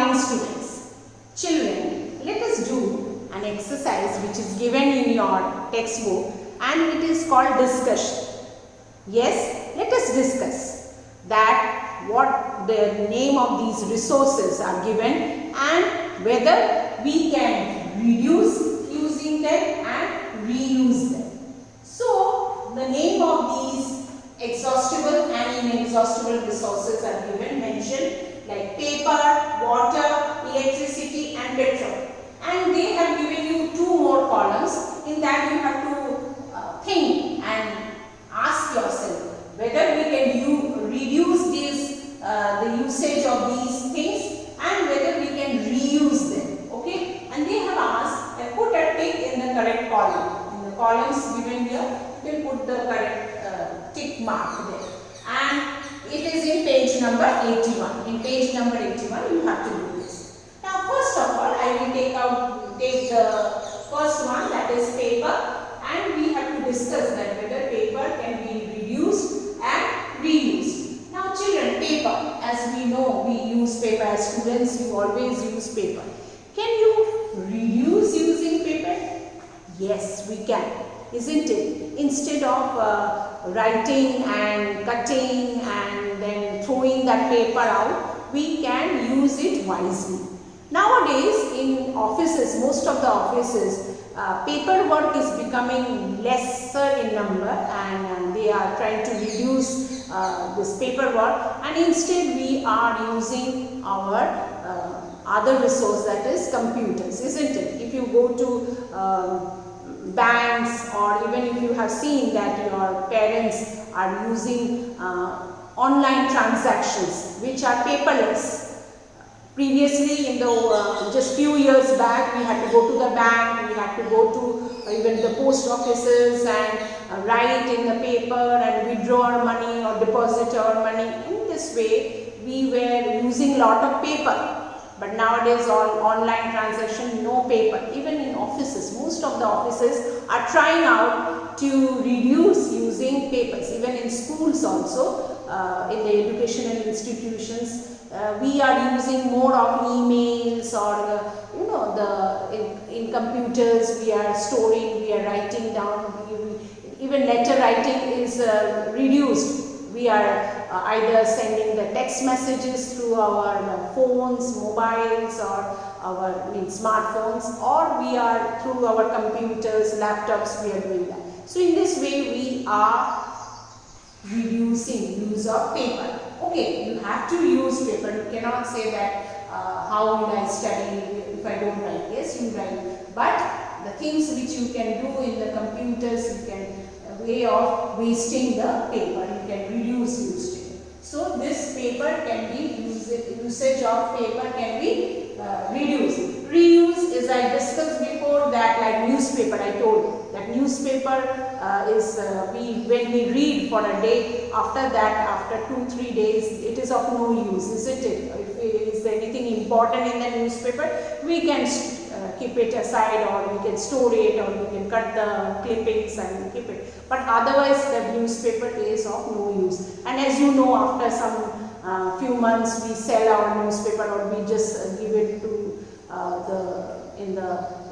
morning students. Children, let us do an exercise which is given in your textbook and it is called discussion. Yes, let us discuss that what the name of these resources are given and whether we can reduce using them and reuse them. So, the name of these exhaustible and inexhaustible resources are given, mentioned like paper, water, electricity and petrol. And they have given you two more columns. In that you have to think and ask yourself whether we can reduce the usage of these things and whether we can reuse them. Okay? And they have asked, put a tick in the correct column. In the columns given here, you can put the correct tick mark there. And it is in page number 81. In page number 81, you have to do this. Now, first of all, I will take the first one, that is paper, and we have to discuss that whether paper can be reduced and reused. Now, children, paper, as we know, we use paper as students. You always use paper. Can you reduce using paper? Yes, we can. Isn't it? Instead of writing and cutting and then throwing that paper out, we can use it wisely. Nowadays in offices, most of the offices, paperwork is becoming lesser in number and they are trying to reduce this paperwork, and instead we are using our other resource, that is computers, isn't it? If you go to banks, or even if you have seen that your parents are using online transactions which are paperless. Previously, in the just few years back, we had to go to the bank, we had to go to even the post offices and write in the paper and withdraw our money or deposit our money. In this way, we were using a lot of paper. But nowadays, all online transaction, no paper. Even in offices, most of the offices are trying out to reduce using papers. Even in schools also, in the educational institutions, we are using more of emails or in computers we are storing, we are writing down. Even letter writing is reduced. We are either sending the text messages through our phones, mobiles, or our smartphones, or we are through our computers, laptops, we are doing that. So in this way we are reducing use of paper. Okay, you have to use paper. You cannot say that how will I study if I don't write. Yes, you write. But the things which you can do in the computers, you can way of wasting the paper, you can reduce usage. So this paper can be usage of paper can be reduced. Reuse, as I discussed before, that like newspaper, I told that newspaper is when we read for a day, after that, after 2-3 days, it is of no use, isn't it? If is there anything important in the newspaper, we can keep it aside, or we can store it, or we can cut the clippings and keep it. But otherwise the newspaper is of no use. And as you know, after some few months we sell our newspaper, or we just give it to in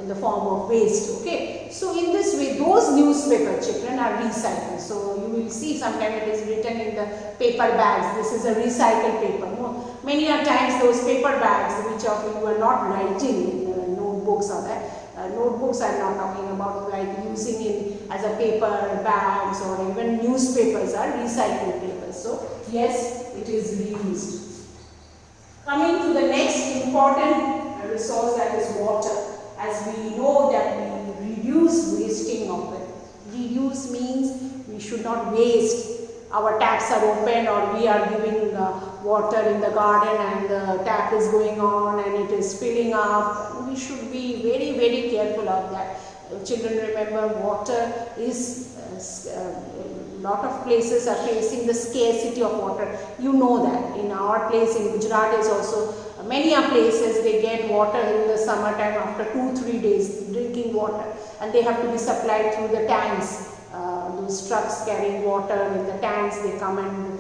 the form of waste. Okay, so in this way those newspaper, children, are recycled. So you will see sometimes it is written in the paper bags, this is a recycled paper. No, many a times those paper bags which of you are not writing in notebooks or that. Notebooks I am not talking about, like using it as a paper bags, or even newspapers are recycled papers. So yes, it is reused. Coming to the next important resource, that is water. As we know that we reduce wasting of it. Reduce means we should not waste. Our taps are open, or we are giving water in the garden and the tap is going on and it is filling up. We should be very, very careful of that. Children, remember, water is lot of places are facing the scarcity of water. You know that. In our place in Gujarat is also many places they get water in the summertime after 2-3 days drinking water, and they have to be supplied through the tanks, those trucks carrying water in the tanks, they come and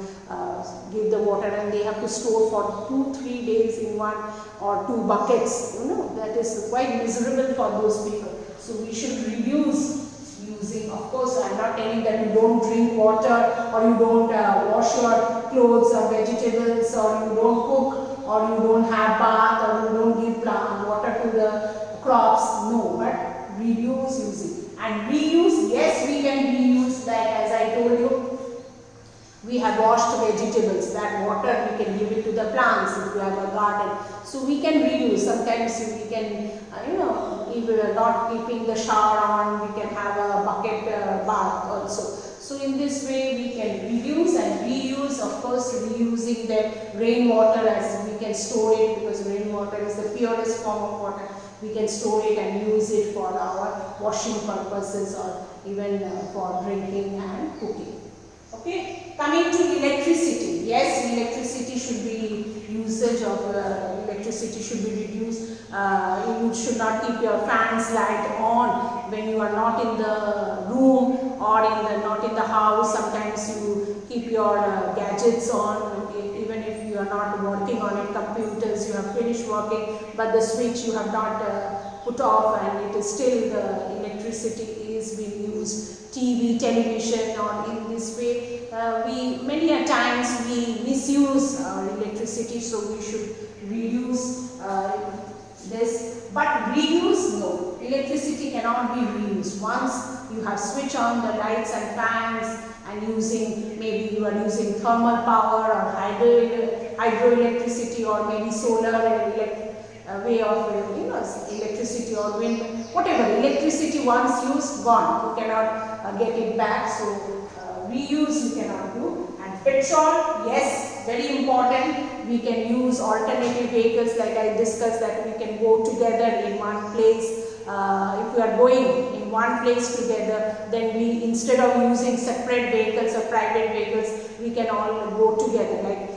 give the water, and they have to store for 2-3 days in one or two buckets. That is quite miserable for those people. So we should reduce using. Of course, I am not telling that you don't drink water, or you don't wash your clothes or vegetables, or you don't cook, or you don't have bath, or you don't give water to the crops. No, but reduce using. And reuse, yes, we can reuse, like as I told you, we have washed vegetables, that water we can give it to the plants if you have a garden. So we can reuse. Sometimes we can, if we are not keeping the shower on, we can have a bucket bath also. So in this way we can reduce and reuse. Of course, reusing the rainwater, as we can store it, because rainwater is the purest form of water. We can store it and use it for our washing purposes, or even for drinking and cooking. Okay, coming to electricity. Yes, electricity should be, usage of electricity should be reduced. You should not keep your fans light on when you are not in the room, or not in the house. Sometimes you keep your gadgets on, even if you are not working on it. Computers, you have finished working, but the switch you have not put off, and it is still the electricity is being used. TV, television, or in this way, many a times we misuse electricity, so we should reduce this. But reuse, no, electricity cannot be reused. Once you have switched on the lights and fans, and using, maybe you are using thermal power or hydroelectricity, or maybe solar way of electricity, or wind, whatever. Electricity once used, gone. You cannot get it back. So reuse you cannot do. And petrol, yes, very important. We can use alternative vehicles, like I discussed, that we can go together in one place. If we are going in one place together, then we, instead of using separate vehicles or private vehicles, we can all go together. Like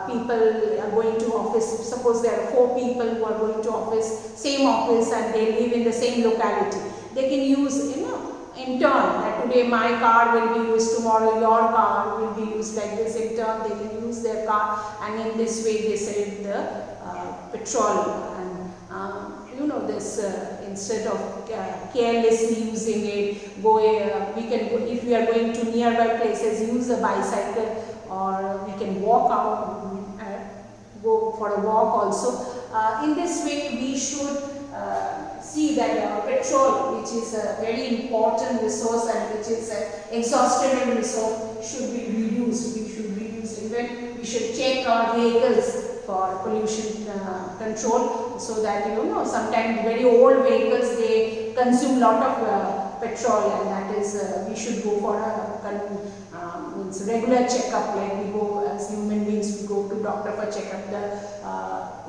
people are going to office, suppose there are 4 people who are going to office, same office, and they live in the same locality. They can use, in turn, that today my car will be used, tomorrow your car will be used, like this. In turn, they can use their car, and in this way they save the petrol. And this instead of carelessly using it, we can go, if we are going to nearby places, use a bicycle, or we can walk out, go for a walk also. In this way, we should see that petrol, which is a very important resource and which is an exhaustible resource, should be reduced. We should reduce. Even we should check our vehicles for pollution control, so that sometimes very old vehicles, they consume lot of petrol, and that is we should go for a regular checkup. Like we go as human beings, we go to doctor for checkup.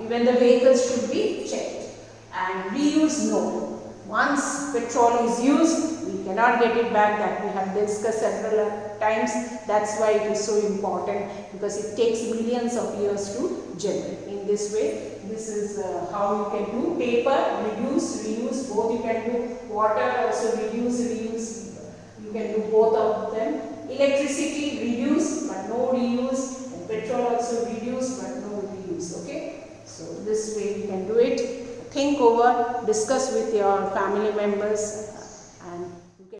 Even the vehicles should be checked. And reuse, no. Once petrol is used, we cannot get it back. That we have discussed several times. That's why it is so important, because it takes millions of years to generate. In this way, this is how you can do. Paper, reduce, reuse, both you can do. Water also reduce, reuse. You can do both of them. Electricity, reduce but no reuse. And petrol also reduce but no reuse. Okay. So this way you can do it. Think over, discuss with your family members.